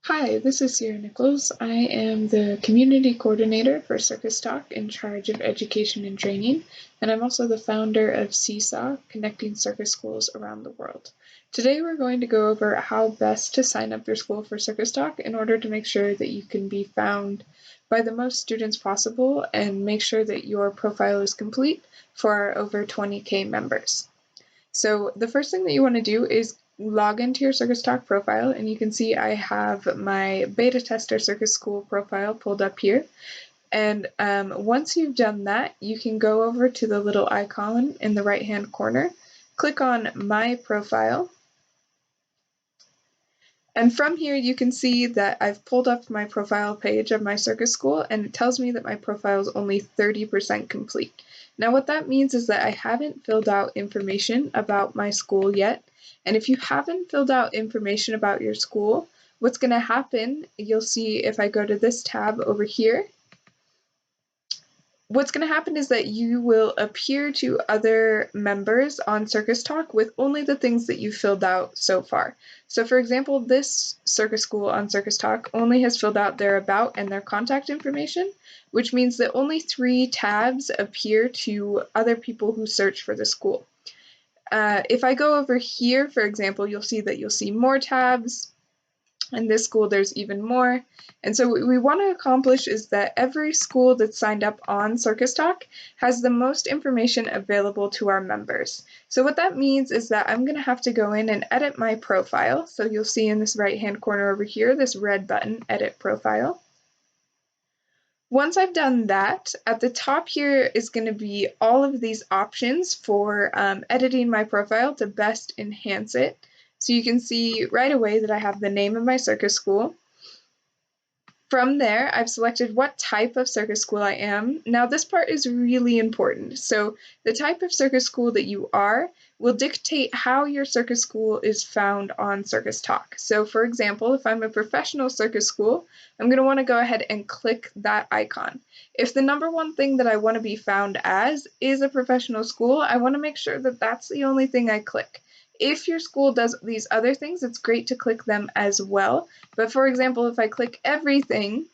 Hi, this is Sierra Nichols. I am the Community Coordinator for CircusTalk in charge of education and training, and I'm also the founder of Seesaw, connecting circus schools around the world. Today we're going to go over how best to sign up your school for CircusTalk in order to make sure that you can be found by the most students possible and make sure that your profile is complete for our over 20K members. So the first thing that you want to do is log into your CircusTalk profile, and you can see I have my beta tester circus school profile pulled up here. And once you've done that, you can go over to the little icon in the right hand corner, click on My Profile, and from here you can see that I've pulled up my profile page of my circus school, and it tells me that my profile is only 30% complete. Now what that means is that I haven't filled out information about my school yet, and if you haven't filled out information about your school, what's going to happen, you'll see if I go to this tab over here, what's going to happen is that you will appear to other members on CircusTalk with only the things that you've filled out so far. So for example, this circus school on CircusTalk only has filled out their about and their contact information, which means that only 3 tabs appear to other people who search for the school. If I go over here, for example, you'll see more tabs. In this school, there's even more. And so what we want to accomplish is that every school that's signed up on CircusTalk has the most information available to our members. So what that means is that I'm going to have to go in and edit my profile. So you'll see in this right-hand corner over here, this red button, Edit Profile. Once I've done that, at the top here is going to be all of these options for editing my profile to best enhance it. So you can see right away that I have the name of my circus school. From there, I've selected what type of circus school I am. Now this part is really important. So the type of circus school that you are will dictate how your circus school is found on CircusTalk. So for example, if I'm a professional circus school, I'm going to want to go ahead and click that icon. If the number one thing that I want to be found as is a professional school, I want to make sure that that's the only thing I click. If your school does these other things, it's great to click them as well. But for example, if I click everything,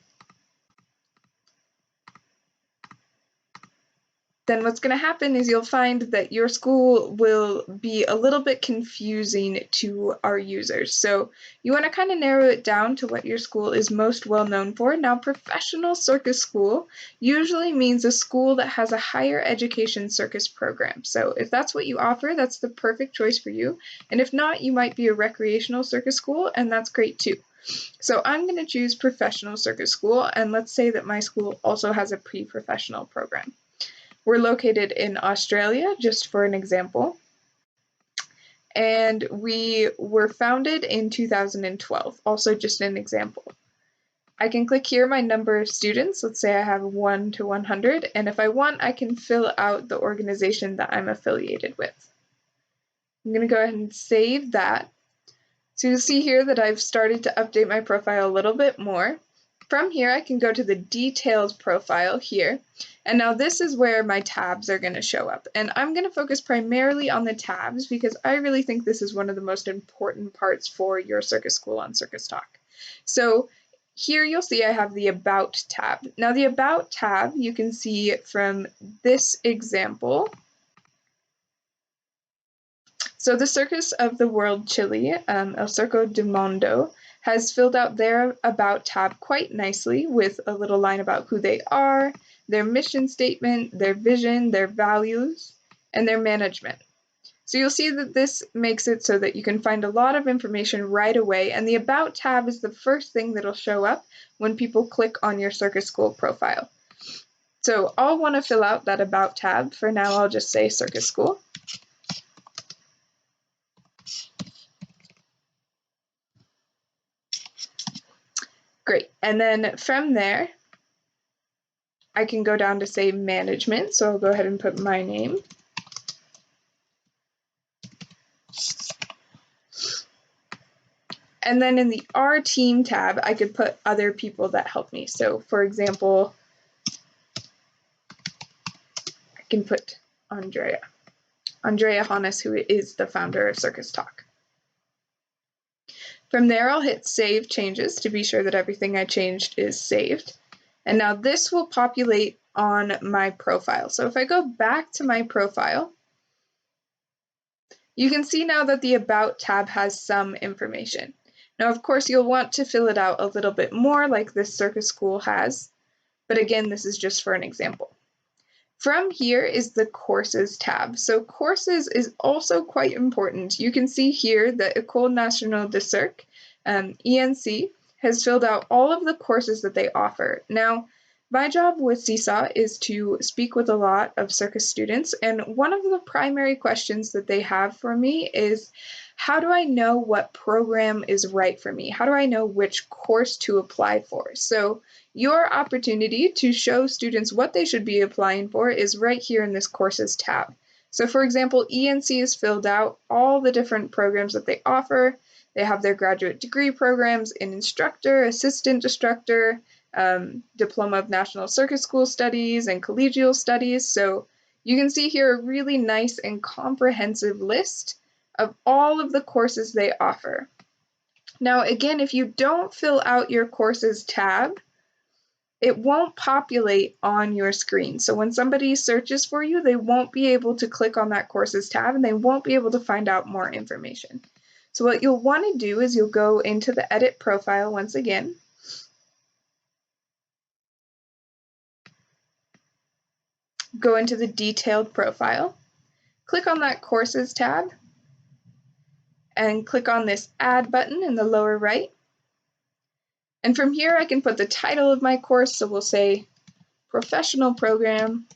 then what's going to happen is you'll find that your school will be a little bit confusing to our users. So you want to kind of narrow it down to what your school is most well known for. Now, professional circus school usually means a school that has a higher education circus program. So if that's what you offer, that's the perfect choice for you. And if not, you might be a recreational circus school, and that's great too. So I'm going to choose professional circus school, and let's say that my school also has a pre-professional program. We're located in Australia, just for an example, and we were founded in 2012, also just an example. I can click here my number of students. Let's say I have 1 to 100, and if I want, I can fill out the organization that I'm affiliated with. I'm going to go ahead and save that. So you'll see here that I've started to update my profile a little bit more. From here, I can go to the details profile here, and now this is where my tabs are going to show up. And I'm going to focus primarily on the tabs because I really think this is one of the most important parts for your circus school on CircusTalk. So here you'll see I have the About tab. Now the About tab, you can see from this example. So the Circus of the World Chile, El Circo del Mundo, has filled out their About tab quite nicely with a little line about who they are, their mission statement, their vision, their values, and their management. So you'll see that this makes it so that you can find a lot of information right away, and the About tab is the first thing that'll show up when people click on your circus school profile. So I'll want to fill out that About tab. For now, I'll just say circus school. Great, and then from there, I can go down to say management, so I'll go ahead and put my name. And then in the Our Team tab, I could put other people that help me. So for example, I can put Andrea Hannes, who is the founder of CircusTalk. From there, I'll hit Save Changes to be sure that everything I changed is saved. And now this will populate on my profile. So if I go back to my profile, you can see now that the About tab has some information. Now, of course, you'll want to fill it out a little bit more like this Circus School has, but again, this is just for an example. From here is the Courses tab. So Courses is also quite important. You can see here that École Nationale de Cirque, ENC, has filled out all of the courses that they offer. Now, my job with Seesaw is to speak with a lot of circus students, and one of the primary questions that they have for me is, how do I know what program is right for me? How do I know which course to apply for? So your opportunity to show students what they should be applying for is right here in this Courses tab. So for example, ENC has filled out all the different programs that they offer. They have their graduate degree programs in instructor, assistant instructor, Diploma of National Circus School Studies, and collegial studies. So you can see here a really nice and comprehensive list of all of the courses they offer. Now, again, if you don't fill out your Courses tab, it won't populate on your screen. So when somebody searches for you, they won't be able to click on that Courses tab and they won't be able to find out more information. So what you'll want to do is you'll go into the Edit Profile once again. Go into the Detailed Profile. Click on that Courses tab and click on this Add button in the lower right. And from here I can put the title of my course, so we'll say Professional Program.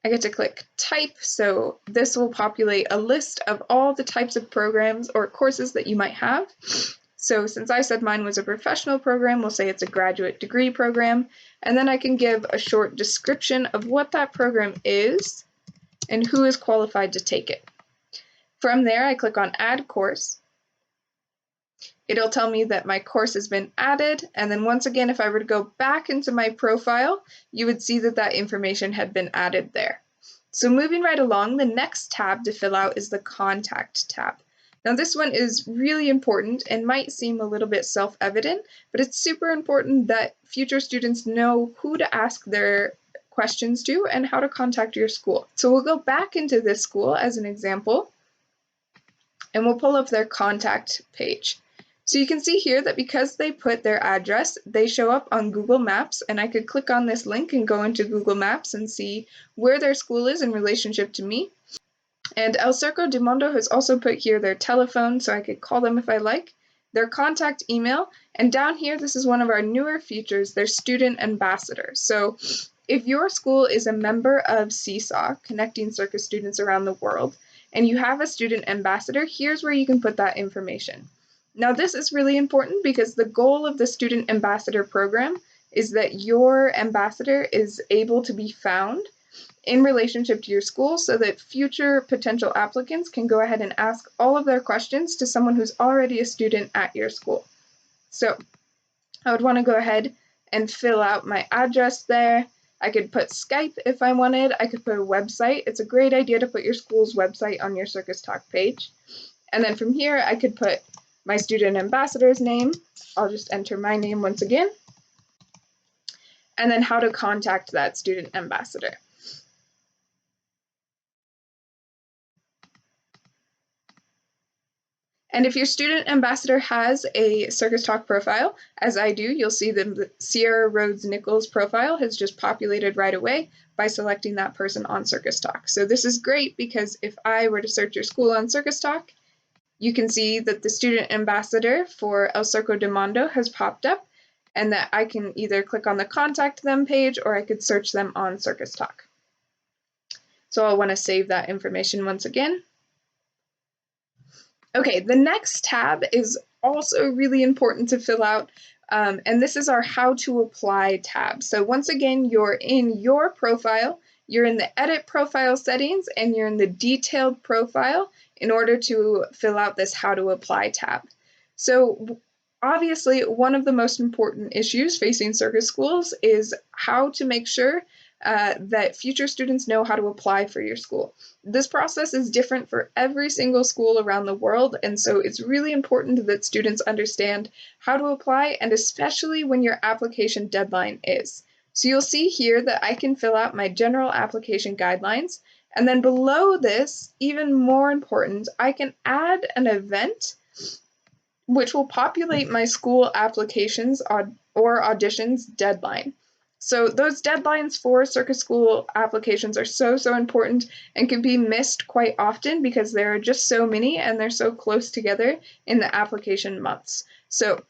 I get to click Type, so this will populate a list of all the types of programs or courses that you might have. So since I said mine was a professional program, we'll say it's a graduate degree program, and then I can give a short description of what that program is and who is qualified to take it. From there, I click on Add Course. It'll tell me that my course has been added, and then once again, if I were to go back into my profile, you would see that that information had been added there. So moving right along, the next tab to fill out is the Contact tab. Now this one is really important and might seem a little bit self-evident, but it's super important that future students know who to ask their questions to and how to contact your school. So we'll go back into this school as an example, and we'll pull up their contact page. So you can see here that because they put their address, they show up on Google Maps, and I could click on this link and go into Google Maps and see where their school is in relationship to me. And El Circo del Mundo has also put here their telephone, so I could call them if I like, their contact email, and down here, this is one of our newer features, their student ambassador. So if your school is a member of Seesaw, connecting circus students around the world, and you have a student ambassador, here's where you can put that information. Now, this is really important because the goal of the Student Ambassador program is that your ambassador is able to be found in relationship to your school so that future potential applicants can go ahead and ask all of their questions to someone who's already a student at your school. So I would want to go ahead and fill out my address there. I could put Skype if I wanted. I could put a website. It's a great idea to put your school's website on your CircusTalk page. And then from here, I could put my student ambassador's name. I'll just enter my name once again. And then how to contact that student ambassador. And if your student ambassador has a CircusTalk profile, as I do, you'll see the Sierra Rhodes Nichols profile has just populated right away by selecting that person on CircusTalk. So this is great because if I were to search your school on CircusTalk, you can see that the student ambassador for El Circo del Mundo has popped up, and that I can either click on the Contact Them page or I could search them on CircusTalk. So I'll want to save that information once again. Okay, the next tab is also really important to fill out, and this is our How to Apply tab. So once again, you're in your profile, you're in the Edit Profile settings, and you're in the Detailed Profile in order to fill out this How to Apply tab. So obviously, one of the most important issues facing circus schools is how to make sure that future students know how to apply for your school. This process is different for every single school around the world, and so it's really important that students understand how to apply, and especially when your application deadline is. So you'll see here that I can fill out my general application guidelines, and then below this, even more important, I can add an event which will populate my school applications or auditions deadline. So those deadlines for Circus School applications are so important and can be missed quite often because there are just so many and they're so close together in the application months. So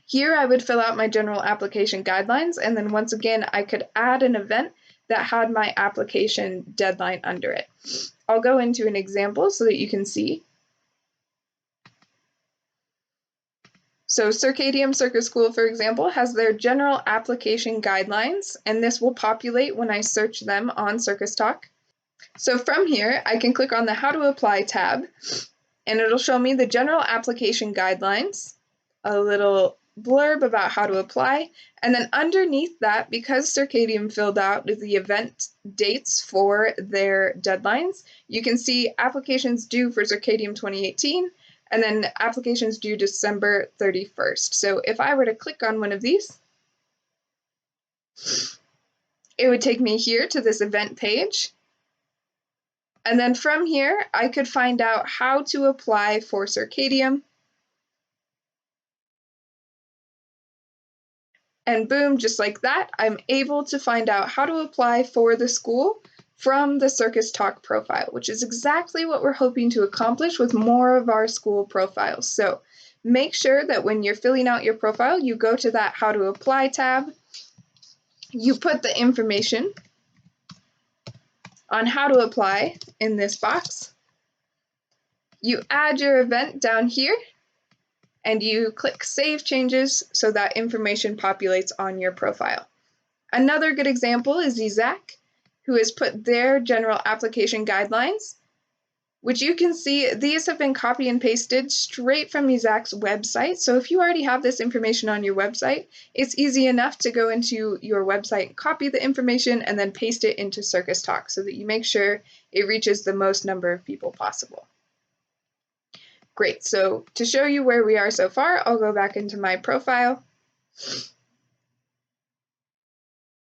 here I would fill out my general application guidelines, and then once again I could add an event that had my application deadline under it. I'll go into an example so that you can see. So Circadium Circus School, for example, has their general application guidelines, and this will populate when I search them on CircusTalk. So from here, I can click on the How to Apply tab, and it'll show me the general application guidelines, a little blurb about how to apply, and then underneath that, because Circadium filled out the event dates for their deadlines, you can see applications due for Circadium 2018, and then applications due December 31st. So if I were to click on one of these, it would take me here to this event page. And then from here, I could find out how to apply for Circadium. And boom, just like that, I'm able to find out how to apply for the school from the CircusTalk profile, which is exactly what we're hoping to accomplish with more of our school profiles. So make sure that when you're filling out your profile, you go to that How to Apply tab, you put the information on how to apply in this box, you add your event down here, and you click Save Changes so that information populates on your profile. Another good example is Zach, who has put their general application guidelines, which you can see these have been copy and pasted straight from Zach's website. So if you already have this information on your website, it's easy enough to go into your website, copy the information, and then paste it into CircusTalk so that you make sure it reaches the most number of people possible. Great, so to show you where we are so far, I'll go back into my profile.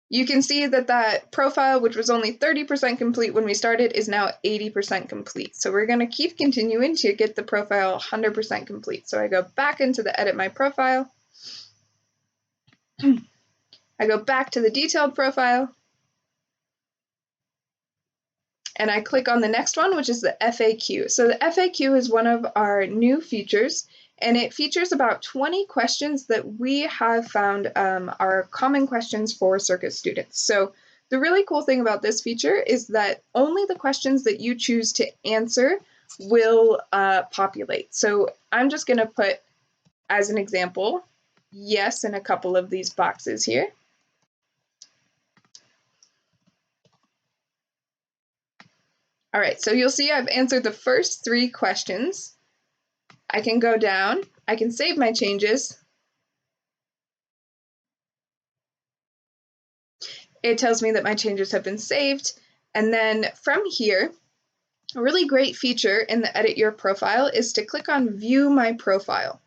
You can see that that profile, which was only 30% complete when we started, is now 80% complete. So we're going to keep continuing to get the profile 100% complete. So I go back into the Edit My Profile. I go back to the Detailed Profile. And I click on the next one, which is the FAQ. So the FAQ is one of our new features, and it features about 20 questions that we have found are common questions for Circus students. So the really cool thing about this feature is that only the questions that you choose to answer will populate. So I'm just going to put, as an example, yes in a couple of these boxes here. All right, so you'll see I've answered the first 3 questions. I can go down, I can save my changes. It tells me that my changes have been saved. And then from here, a really great feature in the Edit Your Profile is to click on View My Profile.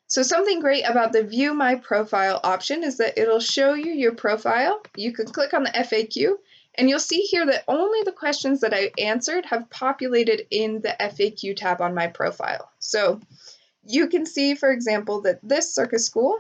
So something great about the View My Profile option is that it'll show you your profile. You can click on the FAQ, and you'll see here that only the questions that I answered have populated in the FAQ tab on my profile. So you can see, for example, that this circus school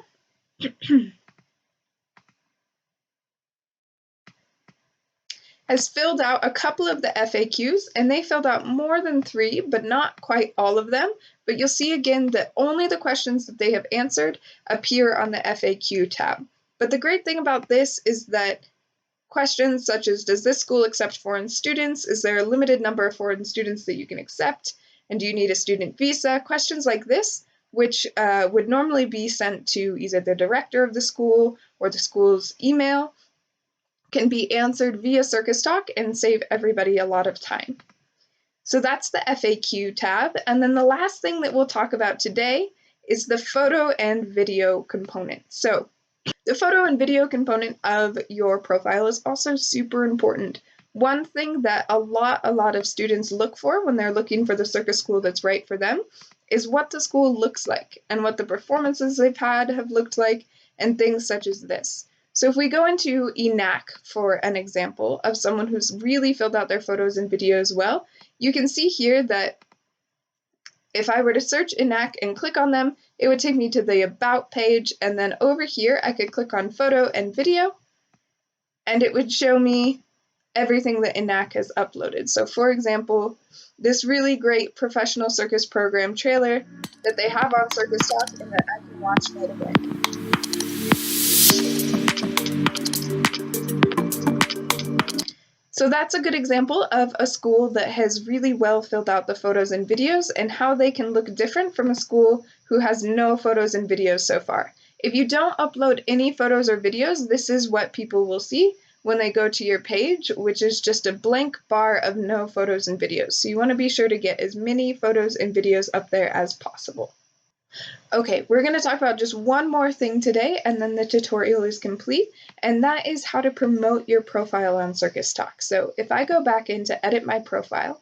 has filled out a couple of the FAQs, and they filled out more than 3, but not quite all of them. But you'll see again that only the questions that they have answered appear on the FAQ tab. But the great thing about this is that questions such as, does this school accept foreign students? Is there a limited number of foreign students that you can accept? And do you need a student visa? Questions like this, which would normally be sent to either the director of the school or the school's email, can be answered via CircusTalk and save everybody a lot of time. So that's the FAQ tab. And then the last thing that we'll talk about today is the photo and video component. So The photo and video component of your profile is also super important. One thing that a lot of students look for when they're looking for the circus school that's right for them is what the school looks like and what the performances they've had have looked like and things such as this. So if we go into ENAC for an example of someone who's really filled out their photos and videos well, you can see here that if I were to search ENAC and click on them, it would take me to the About page, and then over here I could click on Photo and Video, and it would show me everything that ENAC has uploaded. So for example, this really great professional circus program trailer that they have on CircusTalk and that I can watch right away. So that's a good example of a school that has really well filled out the photos and videos and how they can look different from a school who has no photos and videos so far. If you don't upload any photos or videos, this is what people will see when they go to your page, which is just a blank bar of no photos and videos. So you want to be sure to get as many photos and videos up there as possible. Okay, we're going to talk about just one more thing today, and then the tutorial is complete, and that is how to promote your profile on CircusTalk. So if I go back in to edit my profile,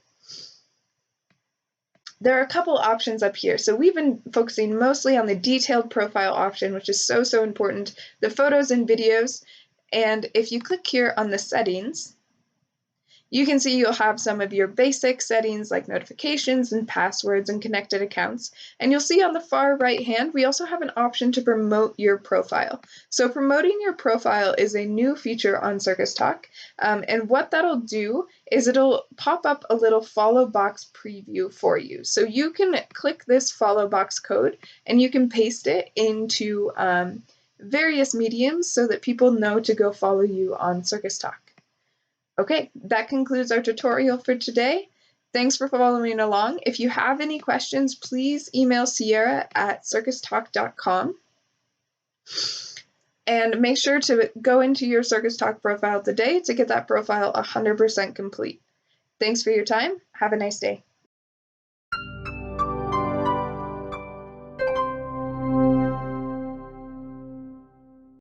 there are a couple options up here. So we've been focusing mostly on the detailed profile option, which is so important, the photos and videos, and if you click here on the settings, you can see you'll have some of your basic settings like notifications and passwords and connected accounts. And you'll see on the far right hand, we also have an option to promote your profile. So promoting your profile is a new feature on CircusTalk. And what that'll do is it'll pop up a little follow box preview for you. So you can click this follow box code and you can paste it into various mediums so that people know to go follow you on CircusTalk. Okay, that concludes our tutorial for today. Thanks for following along. If you have any questions, please email Sierra at circustalk.com. And make sure to go into your CircusTalk profile today to get that profile 100% complete. Thanks for your time. Have a nice day.